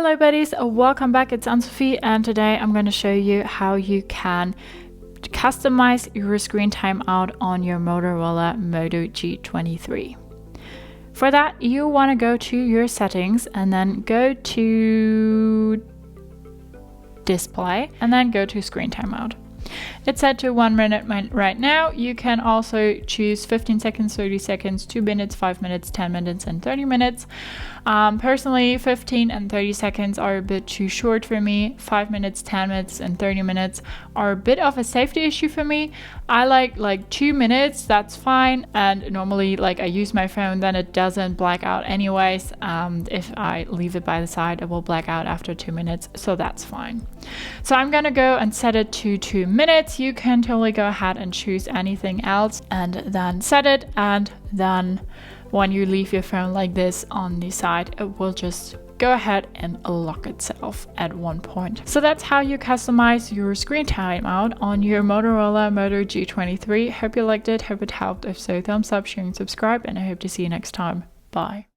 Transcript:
Hello buddies, welcome back. It's Anne-Sophie, and today I'm going to show you how you can customize your screen timeout on your Motorola Moto G23. For that, you want to go to your settings and then go to display and then go to screen timeout. It's set to 1 minute right now. You can also choose 15 seconds, 30 seconds, 2 minutes, 5 minutes, 10 minutes, and 30 minutes. Personally, 15 and 30 seconds are a bit too short for me. 5 minutes, 10 minutes, and 30 minutes are a bit of a safety issue for me. I like 2 minutes, that's fine. And normally, I use my phone, then it doesn't black out anyways. If I leave it by the side, it will black out after 2 minutes, so that's fine. So I'm gonna go and set it to 2 minutes. You can totally go ahead and choose anything else and then set it, and then when you leave your phone like this on the side, it will just go ahead and lock itself at one point. So that's how you customize your screen timeout on your Motorola Moto G23. Hope you liked it, hope it helped. If so, thumbs up, share, and subscribe, and I hope to see you next time. Bye.